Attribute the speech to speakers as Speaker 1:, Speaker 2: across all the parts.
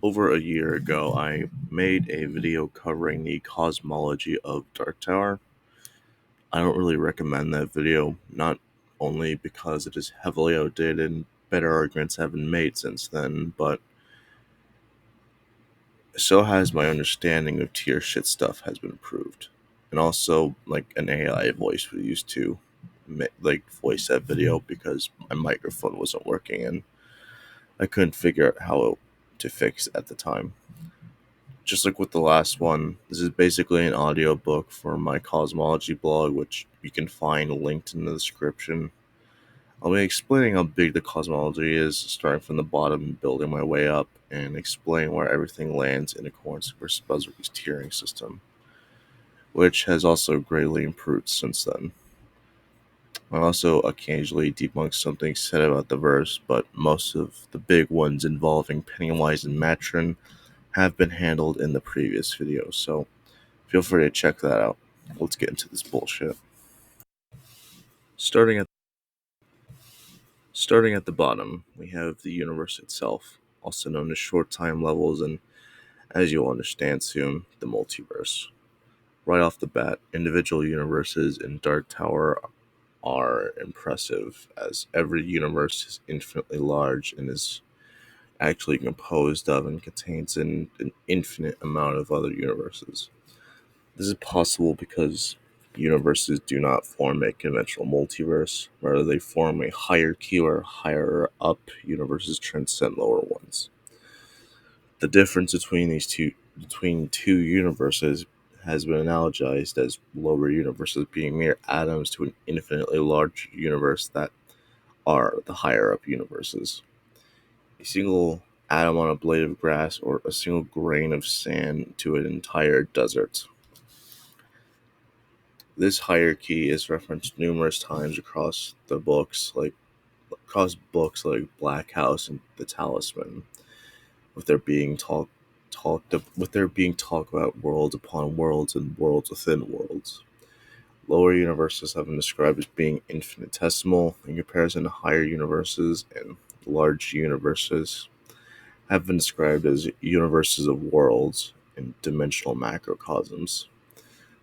Speaker 1: Over a year ago, I made a video covering the cosmology of Dark Tower. I don't really recommend that video, not only because it is heavily outdated and better arguments have been made since then, but so has my understanding of tiershit stuff has been improved. And also, like, an AI voice we used to voice that video because my microphone wasn't working and I couldn't figure out how to fix it at the time. Just like with the last one, this is basically an audiobook for my Cosmology blog, which you can find linked in the description. I'll be explaining how big the cosmology is, starting from the bottom and building my way up, and explain where everything lands in accordance with Buzzard's tiering system, which has also greatly improved since then. I also occasionally debunk something said about the verse, but most of the big ones involving Pennywise and Maturin have been handled in the previous video, so feel free to check that out. Let's get into this bullshit. Starting at Starting at the bottom, we have the universe itself, also known as short time levels, and as you'll understand soon, the multiverse. Right off the bat, individual universes in Dark Tower are impressive, as every universe is infinitely large and is actually composed of and contains an infinite amount of other universes. This is possible because universes do not form a conventional multiverse, rather they form a hierarchy where higher up universes transcend lower ones. The difference between two universes has been analogized as lower universes being mere atoms to an infinitely large universe that are the higher up universes. A single atom on a blade of grass or a single grain of sand to an entire desert. This hierarchy is referenced numerous times across books like Black House and The Talisman, with there being talk about worlds upon worlds and worlds within worlds. Lower universes have been described as being infinitesimal in comparison to higher universes, and large universes have been described as universes of worlds and dimensional macrocosms.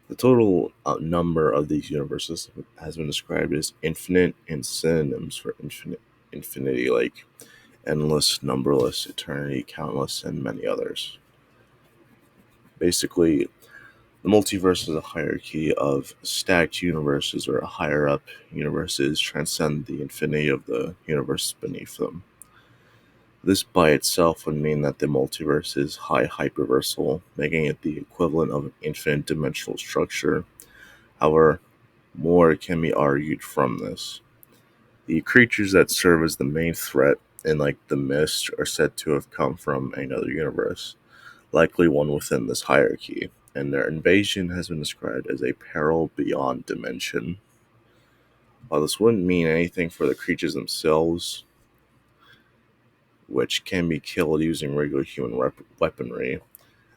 Speaker 1: The total number of these universes has been described as infinite, and synonyms for infinity like endless, numberless, eternity, countless, and many others. Basically, the multiverse is a hierarchy of stacked universes where higher up universes transcend the infinity of the universe beneath them. This by itself would mean that the multiverse is high hyperversal, making it the equivalent of an infinite dimensional structure. However, more can be argued from this. The creatures that serve as the main threat in the Mist are said to have come from another universe, likely one within this hierarchy, and their invasion has been described as a peril beyond dimension. While this wouldn't mean anything for the creatures themselves, which can be killed using regular human weaponry,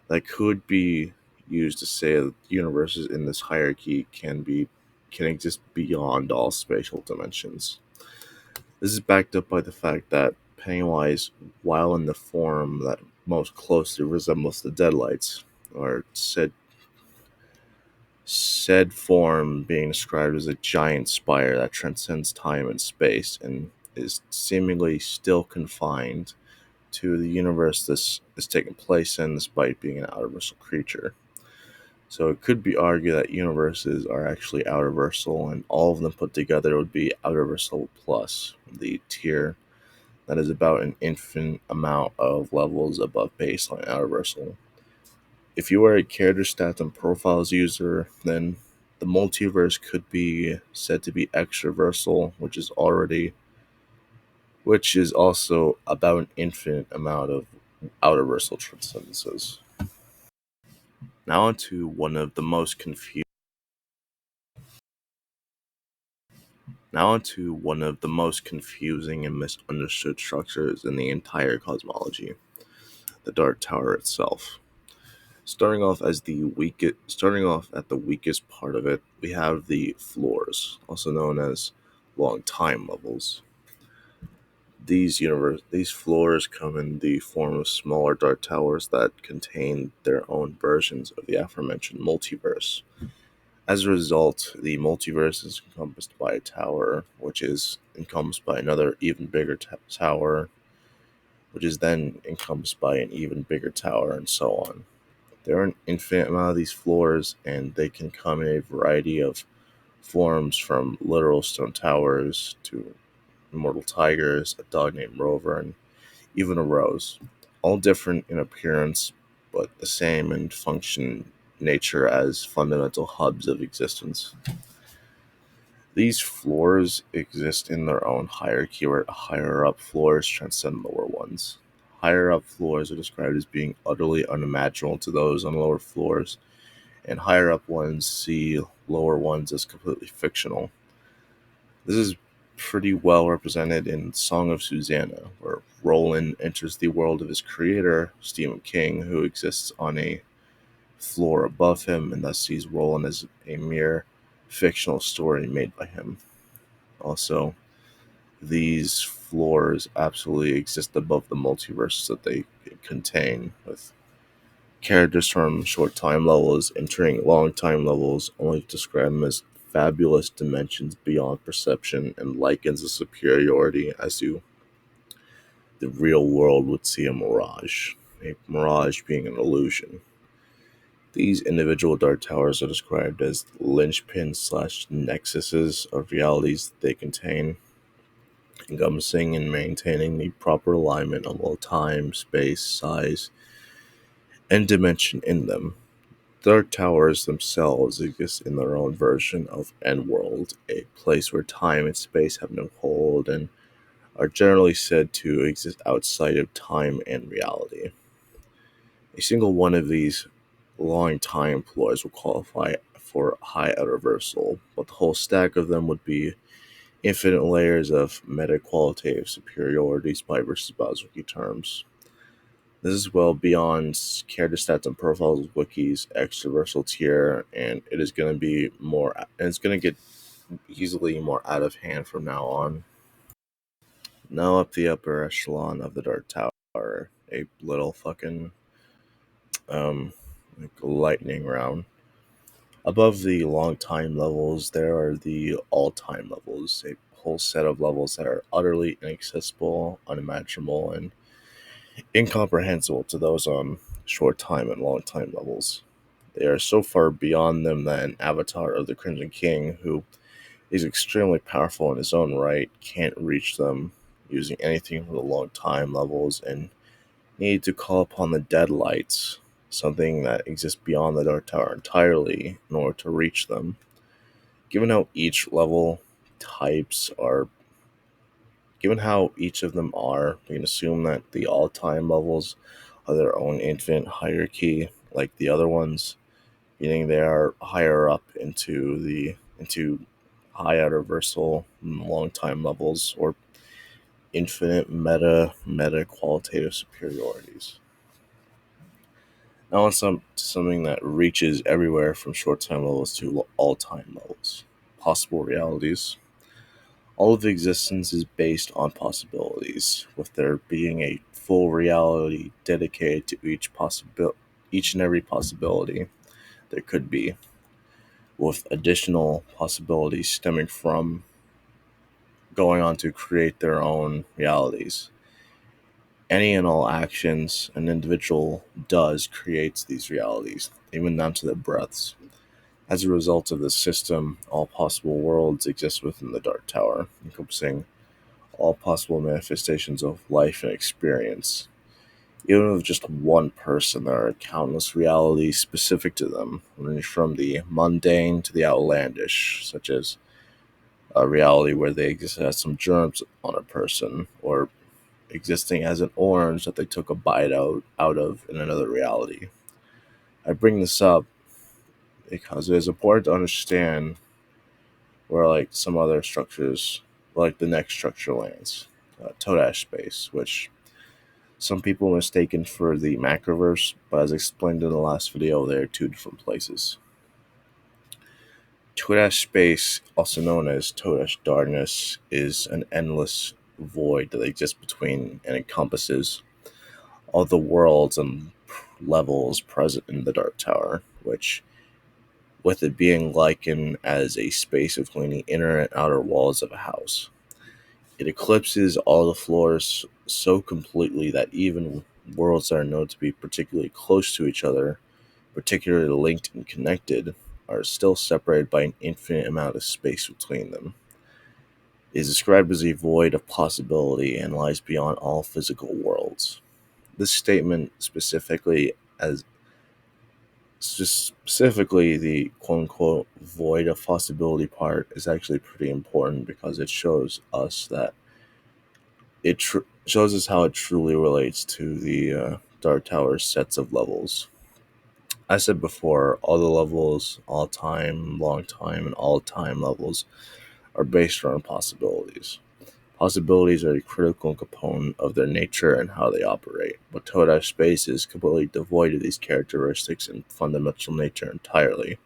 Speaker 1: that could be used to say that universes in this hierarchy can exist beyond all spatial dimensions. This is backed up by the fact that Pennywise, while in the form that most closely resembles the Deadlights, or said form being described as a giant spire that transcends time and space and is seemingly still confined to the universe this is taking place in, despite being an outerversal creature. So it could be argued that universes are actually outerversal, and all of them put together would be outerversal plus the tier that is about an infinite amount of levels above baseline outerversal. If you are a character stats and profiles user, then the multiverse could be said to be extraversal, which is also about an infinite amount of outerversal transcendences. Now onto one of the most confusing and misunderstood structures in the entire cosmology, the Dark Tower itself. Starting off at the weakest part of it, we have the floors, also known as long time levels. These floors come in the form of smaller dark towers that contain their own versions of the aforementioned multiverse. As a result, the multiverse is encompassed by a tower, which is encompassed by another even bigger tower, which is then encompassed by an even bigger tower, and so on. There are an infinite amount of these floors, and they can come in a variety of forms, from literal stone towers to immortal tigers, a dog named Rover, and even a rose. All different in appearance, but the same in function nature as fundamental hubs of existence. These floors exist in their own hierarchy, where higher up floors transcend lower ones. Higher up floors are described as being utterly unimaginable to those on lower floors, and higher up ones see lower ones as completely fictional. This is pretty well represented in Song of Susanna, where Roland enters the world of his creator, Stephen King, who exists on a floor above him, and thus sees Roland as a mere fictional story made by him. Also, these floors absolutely exist above the multiverse that they contain, with characters from short time levels entering long time levels, only to describe them as fabulous dimensions beyond perception, and likens the superiority as to the real world would see a mirage being an illusion. These individual dark towers are described as linchpins slash nexuses of realities they contain, encompassing and maintaining the proper alignment of all time, space, size, and dimension in them. Dark towers themselves exist in their own version of N-World, a place where time and space have no hold and are generally said to exist outside of time and reality. A single one of these long time ploys will qualify for high outer reversal, but the whole stack of them would be infinite layers of meta-qualitative superiorities by versus Bowser's terms. This is well beyond character stats and profiles, wikis, extraversal tier, and it is going to be more. And it's going to get easily more out of hand from now on. Now up the upper echelon of the Dark Tower, a little fucking like lightning round. Above the long time levels, there are the all time levels, a whole set of levels that are utterly inaccessible, unimaginable, and incomprehensible to those on short time and long time levels. They are so far beyond them that an avatar of the Crimson King, who is extremely powerful in his own right, can't reach them using anything from the long time levels, and need to call upon the Deadlights, something that exists beyond the Dark Tower entirely, in order to reach them. Given how each level types are Given how each of them are, we can assume that the all-time levels are their own infinite hierarchy, like the other ones, meaning they are higher up into high outer versal long time levels, or infinite meta qualitative superiorities. Now on something that reaches everywhere from short time levels to all time levels. Possible realities. All of existence is based on possibilities, with there being a full reality dedicated to each and every possibility there could be, with additional possibilities stemming from going on to create their own realities. Any and all actions an individual does creates these realities, even down to their breaths. As a result of this system, all possible worlds exist within the Dark Tower, encompassing all possible manifestations of life and experience. Even with just one person, there are countless realities specific to them, ranging from the mundane to the outlandish, such as a reality where they exist as some germs on a person, or existing as an orange that they took a bite out of in another reality. I bring this up because it is important to understand where like some other structures, like the next structure lands, Todash Space, which some people mistaken for the Macroverse, but as explained in the last video, they are two different places. Todash Space, also known as Todash Darkness, is an endless void that exists between and encompasses all the worlds and levels present in the Dark Tower, which, with it being likened as a space between the inner and outer walls of a house, it eclipses all the floors so completely that even worlds that are known to be particularly close to each other, particularly linked and connected, are still separated by an infinite amount of space between them. It is described as a void of possibility and lies beyond all physical worlds. This statement as specifically the quote unquote void of possibility part is actually pretty important because it shows us that shows us how it truly relates to the Dark Tower's sets of levels. I said before, all the levels, all time, long time, and all time levels are based around possibilities. Possibilities are a critical component of their nature and how they operate, but Todash Space is completely devoid of these characteristics and fundamental nature entirely,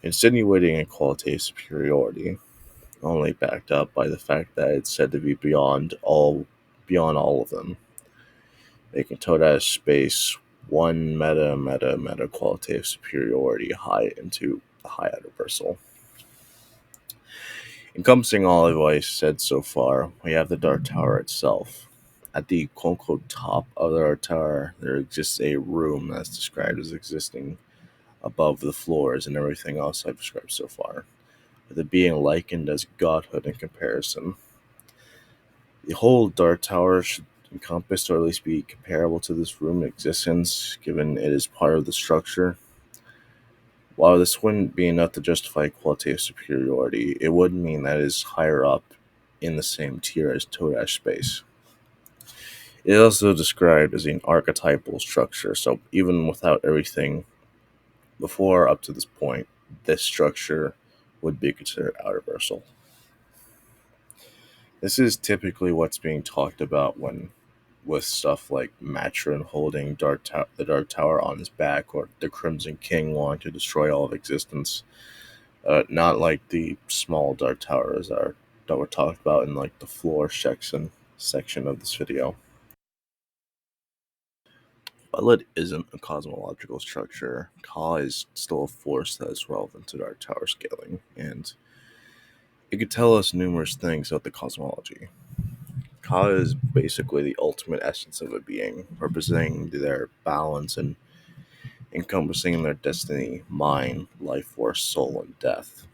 Speaker 1: insinuating a qualitative superiority, only backed up by the fact that it's said to be beyond all of them, making Todash Space one meta qualitative superiority high into the high universal. Encompassing all of what I said so far, we have the Dark Tower itself. At the quote unquote top of the Dark Tower, there exists a room that's described as existing above the floors and everything else I've described so far, with it being likened as godhood in comparison. The whole Dark Tower should encompass or at least be comparable to this room in existence, given it is part of the structure. While this wouldn't be enough to justify qualitative superiority, it would mean that it is higher up in the same tier as Todash Space. It is also described as an archetypal structure, so even without everything before up to this point, this structure would be considered universal. This is typically what's being talked about when with stuff like Maturin holding the Dark Tower on his back, or the Crimson King wanting to destroy all of existence. Not like the small Dark Towers that were talked about in like the floor section of this video. While it isn't a cosmological structure, Ka is still a force that is relevant to Dark Tower scaling, and it could tell us numerous things about the cosmology. Ka is basically the ultimate essence of a being, representing their balance and encompassing their destiny, mind, life force, soul, and death.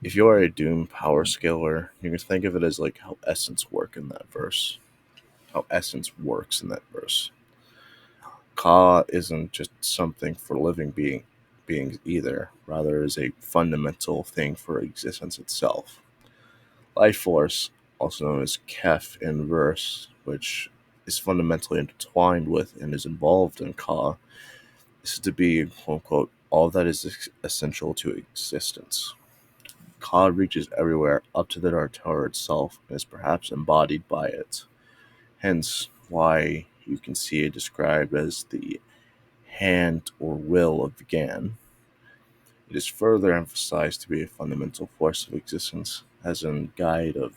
Speaker 1: If you are a Doom power scaler, you can think of it as like how essence work in that verse. How essence works in that verse. Ka isn't just something for beings either, rather is a fundamental thing for existence itself. Life force, also known as Kef in verse, which is fundamentally intertwined with and is involved in Ka, is to be, quote unquote, all that is essential to existence. Ka reaches everywhere up to the Dark Tower itself and is perhaps embodied by it. Hence why you can see it described as the hand or will of Gan. It is further emphasized to be a fundamental force of existence, as in Guide of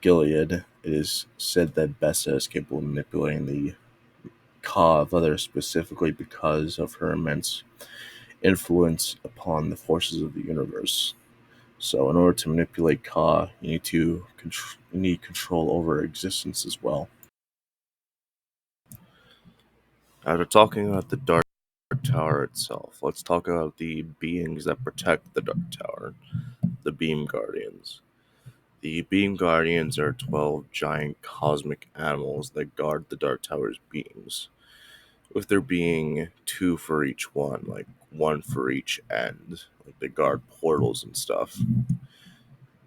Speaker 1: Gilead. It is said that Bessa is capable of manipulating the Ka of others specifically because of her immense influence upon the forces of the universe. So, in order to manipulate Ka, you need control over existence as well. After talking about the Dark Tower itself, let's talk about the beings that protect the Dark Tower, the Beam Guardians. The Beam Guardians are 12 giant cosmic animals that guard the Dark Tower's beams, with there being two for each one, like one for each end, like they guard portals and stuff.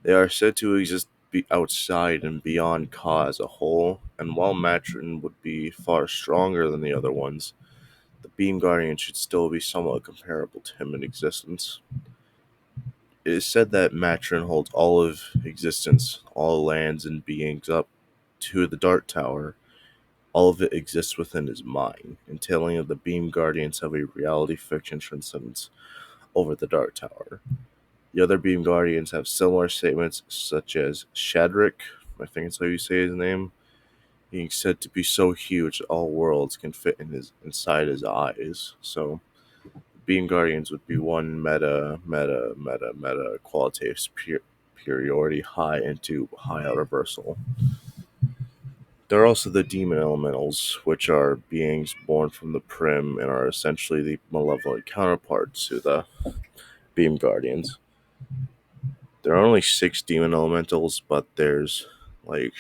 Speaker 1: They are said to exist outside and beyond Ka as a whole, and while Maturin would be far stronger than the other ones, the Beam Guardian should still be somewhat comparable to him in existence. It is said that Maturin holds all of existence, all lands and beings up to the Dark Tower. All of it exists within his mind, entailing that the Beam Guardians have a reality fiction transcendence over the Dark Tower. The other Beam Guardians have similar statements, such as Shadrick, I think it's how you say his name, being said to be so huge that all worlds can fit inside his eyes. So Beam Guardians would be one meta qualitative superiority high into high out reversal. There are also the demon elementals, which are beings born from the Prim and are essentially the malevolent counterparts to the Beam Guardians. There are only 6 demon elementals, like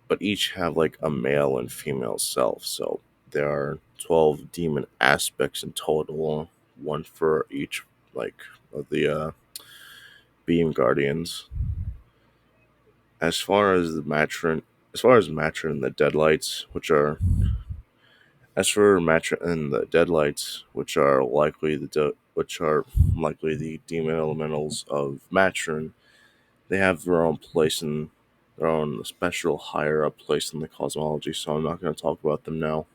Speaker 1: but each have like a male and female self. So there are 12 demon aspects in total, one for each like of the Beam Guardians. As far as the Maturin, as far as Maturin and the Deadlights, which are likely the demon elementals of Maturin, they have their own special higher up place in the cosmology. So I'm not going to talk about them now.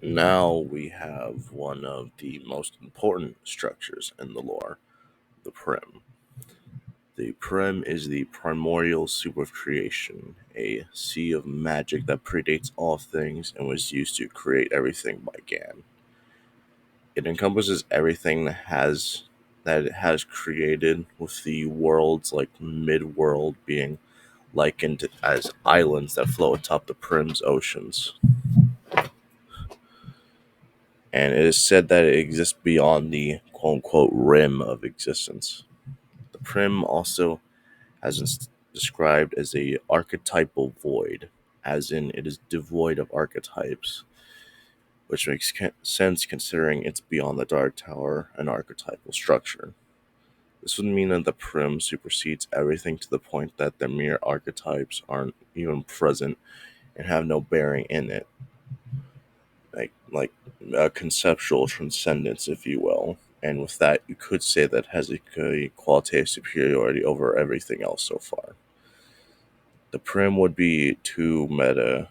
Speaker 1: Now we have one of the most important structures in the lore, the Prim. The Prim is the primordial soup of creation, a sea of magic that predates all things and was used to create everything by Gan. It encompasses everything that it has created, with the worlds like mid-world being likened as islands that float atop the Prim's oceans. And it is said that it exists beyond the quote unquote rim of existence. The Prim also has been described as a archetypal void, as in it is devoid of archetypes, which makes sense considering it's beyond the Dark Tower, an archetypal structure. This would mean that the Prim supersedes everything to the point that the mere archetypes aren't even present and have no bearing in it, like a conceptual transcendence, if you will. And with that, you could say that has a qualitative superiority over everything else so far. The Prim would be two meta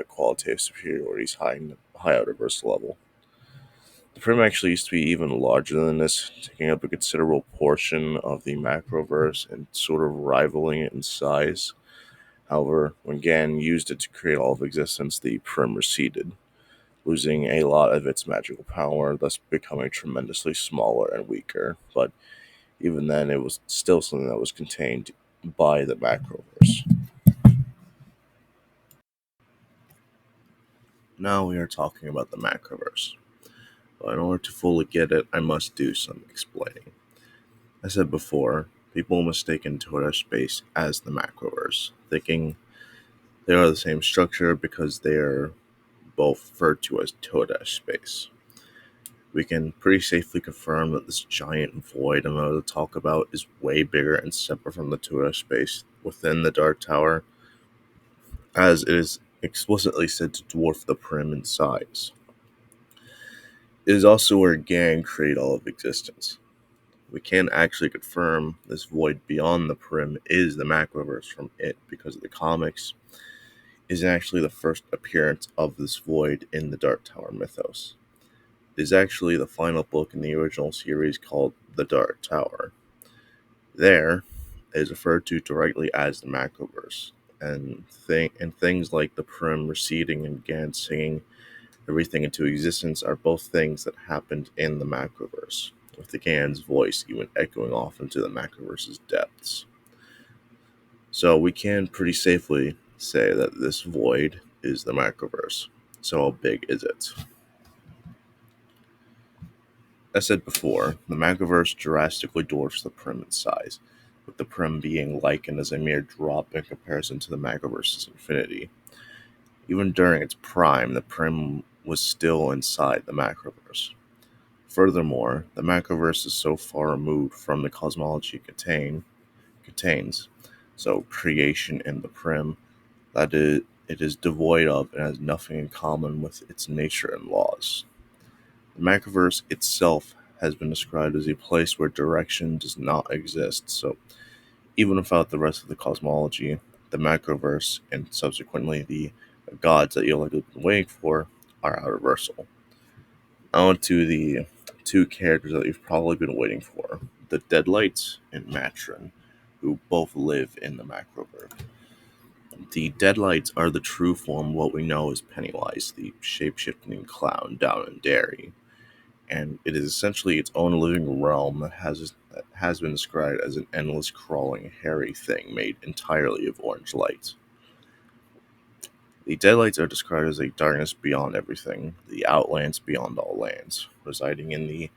Speaker 1: qualitative superiorities high out reversal level. The Prim actually used to be even larger than this, taking up a considerable portion of the Macroverse and sort of rivaling it in size. However, when Gan used it to create all of existence, the Prim receded, losing a lot of its magical power, thus becoming tremendously smaller and weaker. But even then, it was still something that was contained by the Macroverse. Now we are talking about the Macroverse. But in order to fully get it, I must do some explaining. I said before, people mistaken Todash Space as the Macroverse, thinking they are the same structure because they are both referred to as Todash Space. We can pretty safely confirm that this giant void I'm about to talk about is way bigger and separate from the Todash Space within the Dark Tower, as it is explicitly said to dwarf the Prim in size. It is also where Gang create all of existence. We can actually confirm this void beyond the Prim is the Macroverse from it, because the comics is actually the first appearance of this void in the Dark Tower mythos. It is actually the final book in the original series called The Dark Tower. There, it is referred to directly as the Macroverse, and things like the Prim receding and Gan singing everything into existence are both things that happened in the Macroverse, with the Gan's voice even echoing off into the Macroverse's depths. So we can pretty safely say that this void is the Macroverse. So how big is it? As said before, the Macroverse drastically dwarfs the Prim in size, with the Prim being likened as a mere drop in comparison to the Macroverse's infinity. Even during its prime, the Prim was still inside the Macroverse. Furthermore, the Macroverse is so far removed from the cosmology it contains, so creation in the Prim, that it is devoid of and has nothing in common with its nature and laws. The Macroverse itself has been described as a place where direction does not exist, so even without the rest of the cosmology, the Macroverse, and subsequently the gods that you'll likely been waiting for, are out reversal. On to the two characters that you've probably been waiting for, the Deadlights and Maturin, who both live in the Macroverse. The Deadlights are the true form of what we know as Pennywise, the shape-shifting clown down in Derry, and it is essentially its own living realm that has been described as an endless crawling, hairy thing made entirely of orange light. The Deadlights are described as a darkness beyond everything, the outlands beyond all lands, residing in the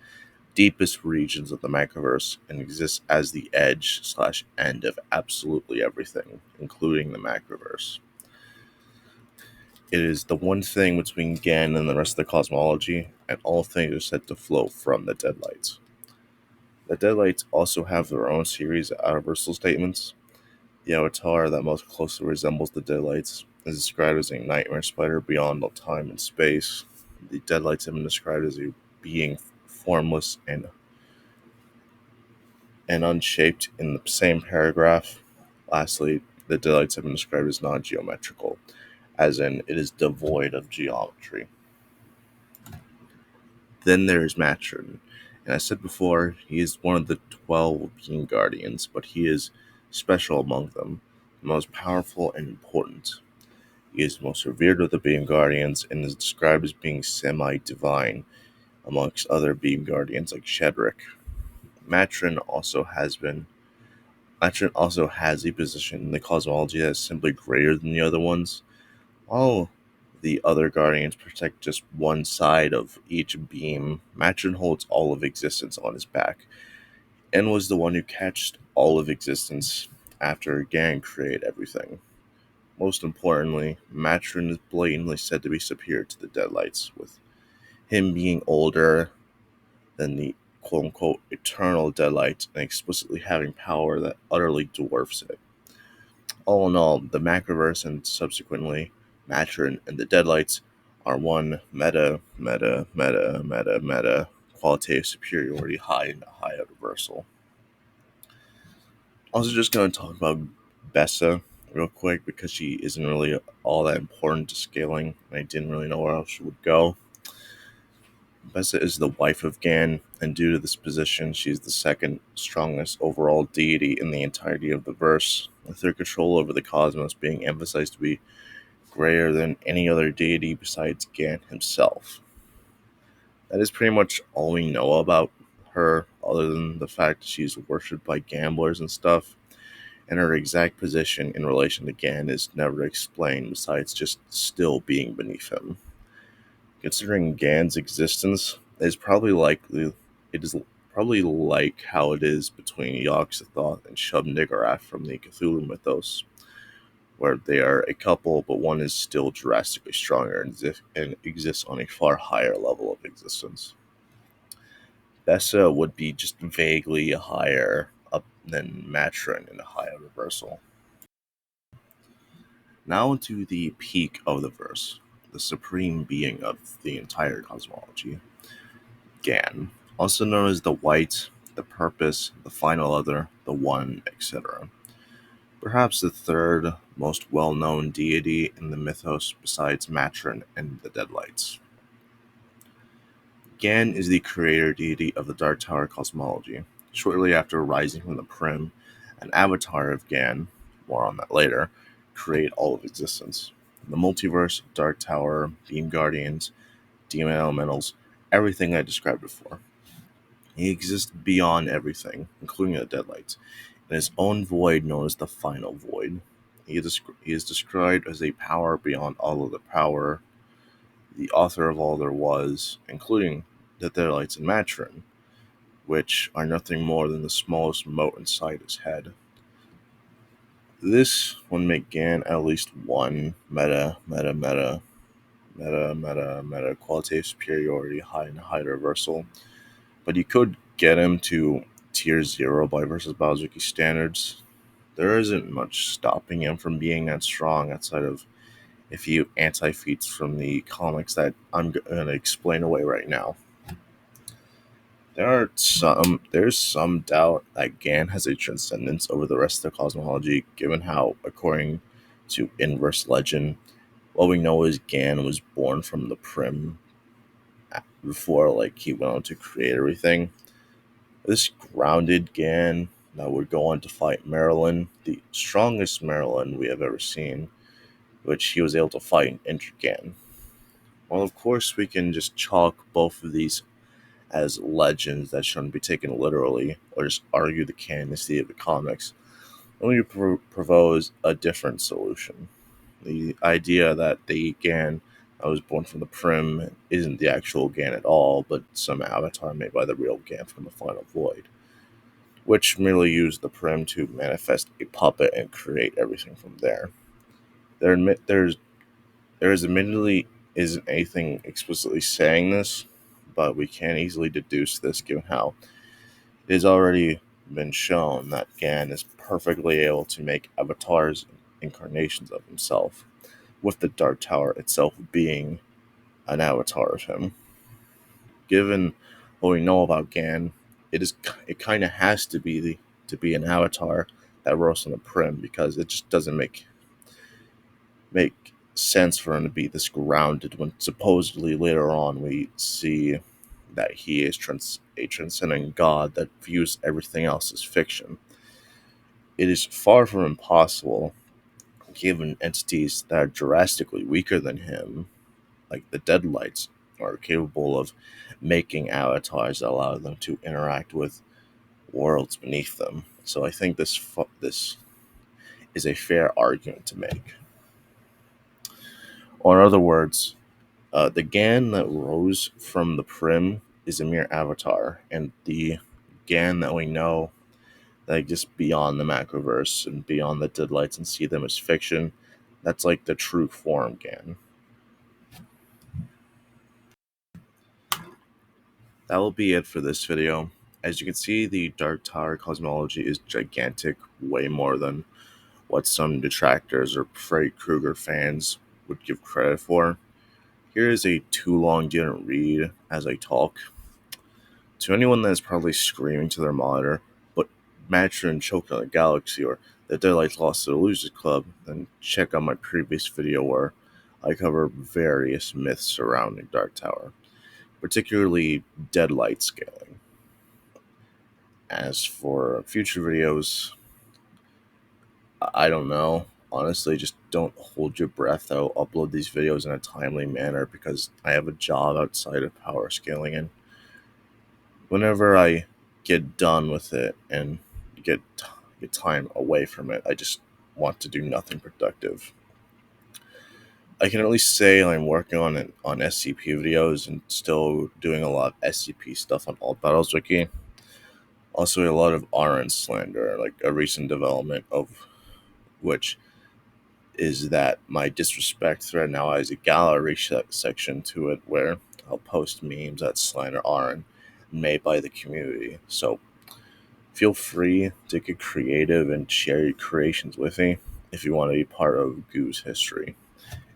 Speaker 1: deepest regions of the Macroverse and exists as the edge/end of absolutely everything, including the Macroverse. It is the one thing between Gan and the rest of the cosmology, and all things are said to flow from the Deadlights. The Deadlights also have their own series of universal statements. The avatar that most closely resembles the Deadlights is described as a nightmare spider beyond all time and space. The Deadlights have been described as a being formless and unshaped in the same paragraph. Lastly, the Deadlights have been described as non-geometrical, as in it is devoid of geometry. Then there is Maturin, and I said before, he is one of the 12 being guardians, but he is special among them, the most powerful and important. He is the most revered of the beam guardians and is described as being semi-divine amongst other beam guardians like Shedrick. Maturin also has been Maturin also has a position in the cosmology that is simply greater than the other ones. While the other guardians protect just one side of each beam, Maturin holds all of existence on his back, and was the one who catched all of existence after Gan created everything. Most importantly, Maturin is blatantly said to be superior to the Deadlights, with him being older than the quote-unquote eternal Deadlights and explicitly having power that utterly dwarfs it. All in all, the Macroverse and subsequently Maturin and the Deadlights are one meta qualitative superiority high and high universal. Also, just going to talk about Bessa real quick because she isn't really all that important to scaling, and I didn't really know where else she would go. Bessa is the wife of Gan, and due to this position, she is the second strongest overall deity in the entirety of the verse, with her control over the cosmos being emphasized to be greater than any other deity besides Gan himself. That is pretty much all we know about her, other than the fact that she's worshipped by gamblers and stuff, and her exact position in relation to Gan is never explained besides just still being beneath him. Considering Gan's existence, it is probably like how it is between Yog-Sothoth and Shub-Niggurath from the Cthulhu mythos, where they are a couple, but one is still drastically stronger and exists on a far higher level of existence. Bessa would be just vaguely higher up than Maturin in a higher reversal. Now into the peak of the verse, the supreme being of the entire cosmology, Gan, also known as the White, the Purpose, the Final Other, the One, etc. Perhaps the third most well-known deity in the mythos besides Maturin and the Deadlights. Gan is the creator deity of the Dark Tower cosmology. Shortly after rising from the Prim, an avatar of Gan, more on that later, create all of existence. The multiverse, Dark Tower, Beam Guardians, Demon Elementals, everything I described before. He exists beyond everything, including the Deadlights, in his own void known as the Final Void. He is described as a power beyond all of the power, the author of all there was, including the Deadlights and Maturin, which are nothing more than the smallest mote inside his head. This would make Gan at least one meta qualitative superiority high and high reversal, but you could get him to tier 0 by versus Balzuki standards. There isn't much stopping him from being that strong outside of a few anti-feats from the comics that I'm going to explain away right now. There's some doubt that Gan has a transcendence over the rest of the cosmology, given how, according to inverse legend, what we know is Gan was born from the Prim before like he went on to create everything. This grounded Gan that would go on to fight Marilyn, the strongest Marilyn we have ever seen, which he was able to fight in Intergan. Well, of course, we can just chalk both of these as legends that shouldn't be taken literally, or just argue the canonicity of the comics. Let me propose a different solution. The idea that the Gan that was born from the Prim isn't the actual Gan at all, but some avatar made by the real Gan from the Final Void, which merely used the Prim to manifest a puppet and create everything from there. There is admittedly isn't anything explicitly saying this, but we can easily deduce this given how it has already been shown that Gan is perfectly able to make avatars and incarnations of himself, with the Dark Tower itself being an avatar of him. Given what we know about Gan, it kind of has to be an avatar that rose on the Prim, because it just doesn't make sense for him to be this grounded when supposedly later on we see that he is a transcendent god that views everything else as fiction. It is far from impossible, given entities that are drastically weaker than him, like the Deadlights, are capable of making avatars that allow them to interact with worlds beneath them. So I think this is a fair argument to make. Or in other words, the Gan that rose from the Prim is a mere avatar, and the Gan that we know that exists beyond the Macroverse and beyond the Deadlights and see them as fiction, that's like the true form Gan. That will be it for this video. As you can see, the Dark Tower cosmology is gigantic, way more than what some detractors or Freddy Krueger fans would give credit for. Here is a too long didn't read as I talk. To anyone that is probably screaming to their monitor, but Maturin choked on a galaxy or the Deadlights lost to the Losers Club, then check out my previous video where I cover various myths surrounding Dark Tower, particularly Deadlight scaling. As for future videos, I don't know. Honestly, just don't hold your breath. I'll upload these videos in a timely manner because I have a job outside of Powerscaling, and whenever I get done with it and get time away from it, I just want to do nothing productive. I can at least say I'm working on SCP videos and still doing a lot of SCP stuff on Alt Battles Wiki. Also, a lot of RN slander, like a recent development of which is that my disrespect thread now has a gallery section to it where I'll post memes that slander RN made by the community. So feel free to get creative and share your creations with me if you want to be part of Gews history.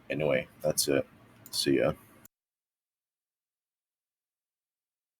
Speaker 1: Anyway, that's it. See ya.